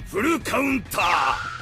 フルカウンター。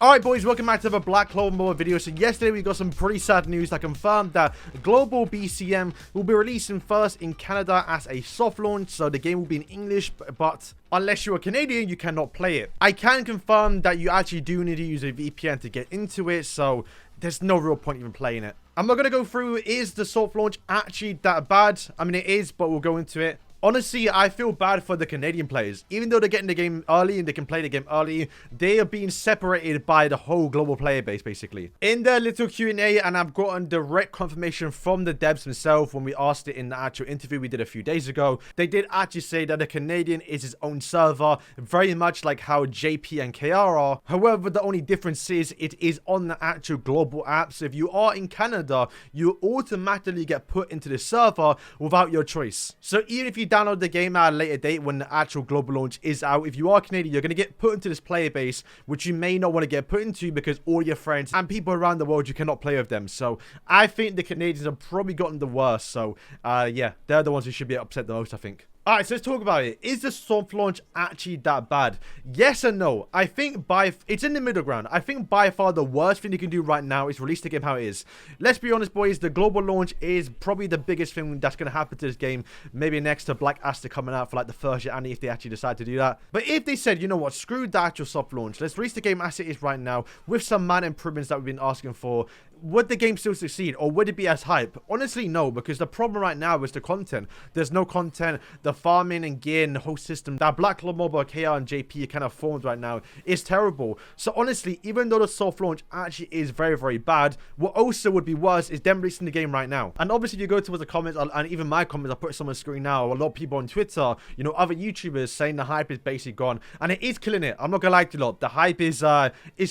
Alright boys, welcome back to the Black Clover Mobile video. So yesterday we got some pretty sad news that confirmed that Global BCM will be releasing first in Canada as a soft launch. So the game will be in English, but unless you're a Canadian, you cannot play it. I can confirm that you actually do need to use a VPN to get into it, so there's no real point even playing it. I'm not going to go through, is the soft launch actually that bad? I mean, it is, but we'll go into it. Honestly, I feel bad for the Canadian players. Even though they're getting the game early and they can play the game early, they are being separated by the whole global player base, basically. In their little Q&A, and I've gotten direct confirmation from the devs themselves when we asked it in the actual interview we did a few days ago, they did actually say that the Canadian is its own server, very much like how JP and KR are. However, the only difference is it is on the actual global app. So if you are in Canada, you automatically get put into the server without your choice. So even if you download the game at a later date when the actual global launch is out, if you are Canadian, you're going to get put into this player base, which you may not want to get put into because all your friends and people around the world, you cannot play with them. So I think the Canadians have probably gotten the worst. So yeah, they're the ones who should be upset the most, I think. Alright, so let's talk about it. Is the soft launch actually that bad? Yes and no. I think it's in the middle ground. I think by far the worst thing you can do right now is release the game how it is. Let's be honest, boys. The global launch is probably the biggest thing that's going to happen to this game. Maybe next to Black Aster coming out for like the first year, and if they actually decide to do that. But if they said, you know what, screw the actual soft launch. Let's release the game as it is right now with some minor improvements that we've been asking for. Would the game still succeed, or would it be as hype? Honestly, no, because the problem right now is the content. There's no content. The farming and gear and the whole system that Black Clover Mobile, KR and JP kind of formed right now is terrible. So honestly, even though the soft launch actually is very, very bad, what also would be worse is them releasing the game right now. And obviously, if you go towards the comments, and even my comments, I put some on the screen now, a lot of people on Twitter, you know, other YouTubers saying the hype is basically gone, and it is killing it. I'm not gonna lie to you lot. The hype is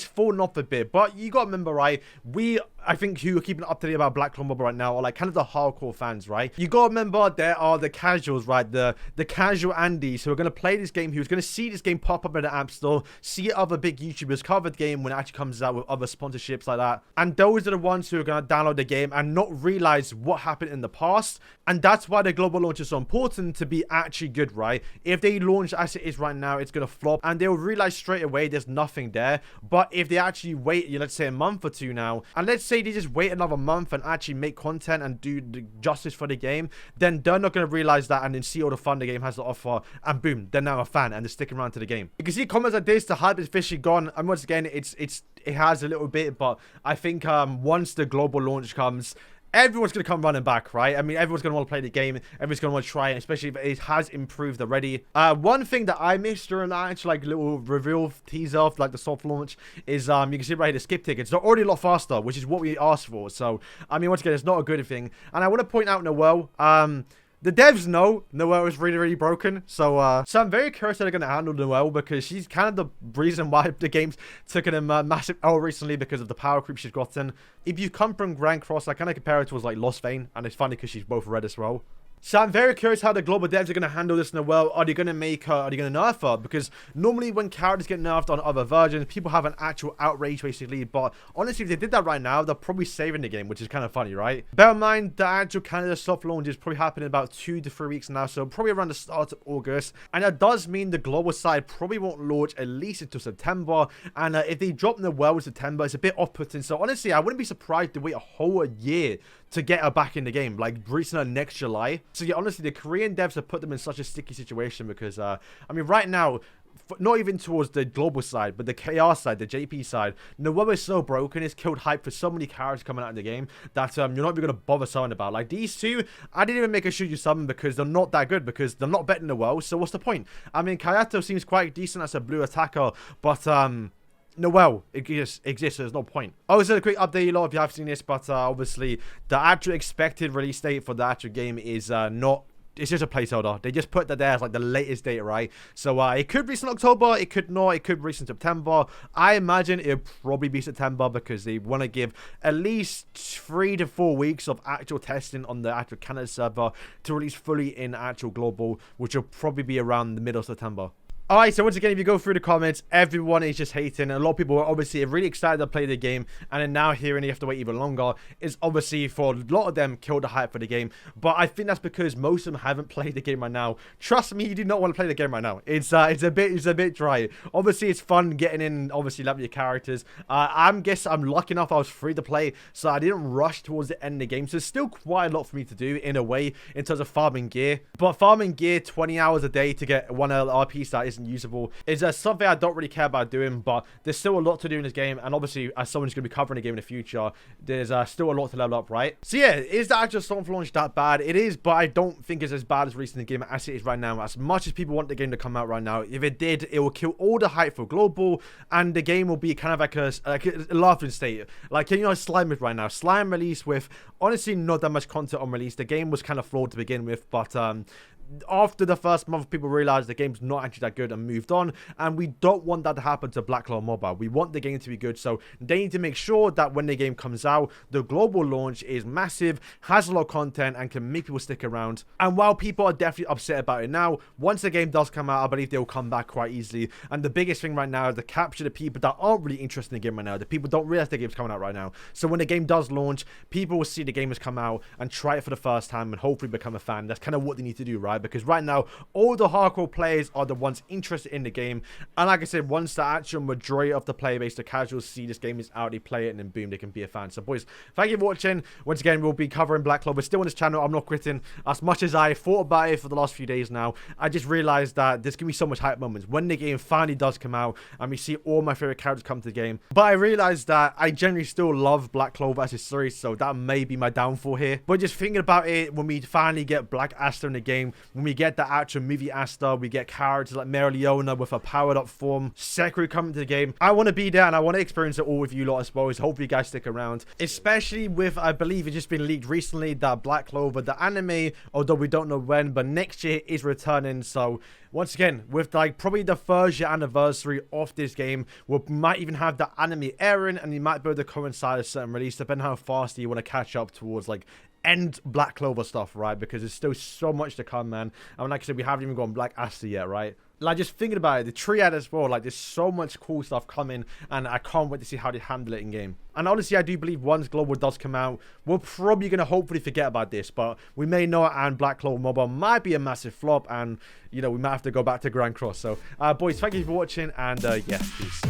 falling off a bit, but you gotta remember, right, I think who are keeping up to date about Black Clover Mobile right now are like kind of the hardcore fans, right? You gotta remember there are the casuals, right? The casual Andes who are gonna play this game, who's gonna see this game pop up in the App Store, see other big YouTubers cover the game when it actually comes out with other sponsorships like that. And those are the ones who are gonna download the game and not realize what happened in the past. And that's why the global launch is so important to be actually good, right? If they launch as it is right now, it's gonna flop and they'll realize straight away there's nothing there. But if they actually wait, let's say a month or two now, and let's say they just wait another month and actually make content and do the justice for the game, then they're not going to realize that and then see all the fun the game has to offer, and boom, they're now a fan and they're sticking around to the game. You can see comments like this, the hype is officially gone, and once again, it has a little bit, but I think once the global launch comes, everyone's going to come running back, right? I mean, everyone's going to want to play the game. Everyone's going to want to try it, especially if it has improved already. One thing that I missed during that actual like little reveal teaser of like the soft launch is you can see right here the skip tickets. They're already a lot faster, which is what we asked for. So, I mean, once again, it's not a good thing. And I want to point out Noel, the devs know Noelle is really, really broken. So I'm very curious how they're going to handle Noelle, because she's kind of the reason why the game's taken a massive L recently because of the power creep she's gotten. If you come from Grand Cross, I kind of compare it to like Lost Vein, and it's funny because she's both red as well. So I'm very curious how the global devs are going to handle this Noelle. Are they going to make her, are they going to nerf her? Because normally when characters get nerfed on other versions, people have an actual outrage basically. But honestly, if they did that right now, they're probably saving the game, which is kind of funny, right? Bear in mind, the actual Canada soft launch is probably happening about 2 to 3 weeks now. So probably around the start of August. And that does mean the global side probably won't launch at least until September. And if they drop Noelle in September, it's a bit off-putting. So honestly, I wouldn't be surprised to wait a whole year to get her back in the game, like releasing her next July. So yeah, honestly, the Korean devs have put them in such a sticky situation because, I mean, right now, not even towards the global side, but the KR side, the JP side, Noelle is so broken, it's killed hype for so many characters coming out in the game that you're not even going to bother selling about. Like these two, I didn't even make a shoot you summon because they're not that good, because they're not better than Noelle, so what's the point? I mean, Kayato seems quite decent as a blue attacker, but Noelle exists, so there's no point. Also, a quick update, lot if you have seen this, but obviously the actual expected release date for the actual game is not. It's just a placeholder. They just put that there as like the latest date, right? So it could release in October, it could not, it could release in September. I imagine it'll probably be September because they want to give at least 3 to 4 weeks of actual testing on the actual Canada server to release fully in actual global, which will probably be around the middle of September. Alright, so once again, if you go through the comments, everyone is just hating. A lot of people are obviously really excited to play the game, and then now hearing you have to wait even longer is obviously, for a lot of them, killed the hype for the game. But I think that's because most of them haven't played the game right now. Trust me, you do not want to play the game right now. It's a bit dry. Obviously, it's fun getting in, obviously level your characters. I'm lucky enough I was free to play, so I didn't rush towards the end of the game. So there's still quite a lot for me to do in a way in terms of farming gear. But farming gear 20 hours a day to get one RP that isn't usable is something I don't really care about doing, but there's still a lot to do in this game, and obviously as someone who's going to be covering the game in the future, there's still a lot to level up, right? So yeah, is the actual Storm launch that bad? It is, but I don't think it's as bad as releasing the game as it is right now. As much as people want the game to come out right now, if it did, it will kill all the hype for global, and the game will be kind of like a laughing state. Like, you know, Slime is right now. Slime released with honestly not that much content on release. The game was kind of flawed to begin with, but after the first month, people realized the game's not actually that good and moved on, and we don't want that to happen to Black Clover Mobile. We want the game to be good, so they need to make sure that when the game comes out, the global launch is massive, has a lot of content, and can make people stick around. And while people are definitely upset about it now, once the game does come out, I believe they will come back quite easily. And the biggest thing right now is to capture the people that aren't really interested in the game right now. The people don't realize the game's coming out right now. So when the game does launch, people will see the game has come out and try it for the first time and hopefully become a fan. That's kind of what they need to do, right? Because right now, all the hardcore players are the ones interested in the game. And like I said, once the actual majority of the player base, the casuals, see this game is out, they play it, and then boom, they can be a fan. So boys, thank you for watching. Once again, we'll be covering Black Clover still on this channel. I'm not quitting. As much as I thought about it for the last few days now, I just realized that there's gonna be so much hype moments when the game finally does come out and we see all my favorite characters come to the game. But I realized that I generally still love Black Clover as a series, so that may be my downfall here. But just thinking about it, when we finally get Black Asta in the game, when we get the actual movie Asta, we get characters like Mary Leona with a powered up form, Sekiro coming to the game. I want to be there and I want to experience it all with you lot as well. So hopefully you guys stick around, especially with, I believe it's just been leaked recently that Black Clover, the anime, although we don't know when, but next year is returning. So once again, with like probably the first year anniversary of this game, we might even have the anime airing, and you might be able to coincide a certain release depending on how fast you want to catch up towards like end Black Clover stuff, right? Because there's still so much to come, man. And like I said, we haven't even gone Black Asta yet, right? Like, just thinking about it, the triad as well, like, there's so much cool stuff coming, and I can't wait to see how they handle it in game. And honestly, I do believe once Global does come out, we're probably going to hopefully forget about this, but we may not, and Black Clover Mobile might be a massive flop, and, you know, we might have to go back to Grand Cross. So, boys, thank you for watching, and, yeah, peace.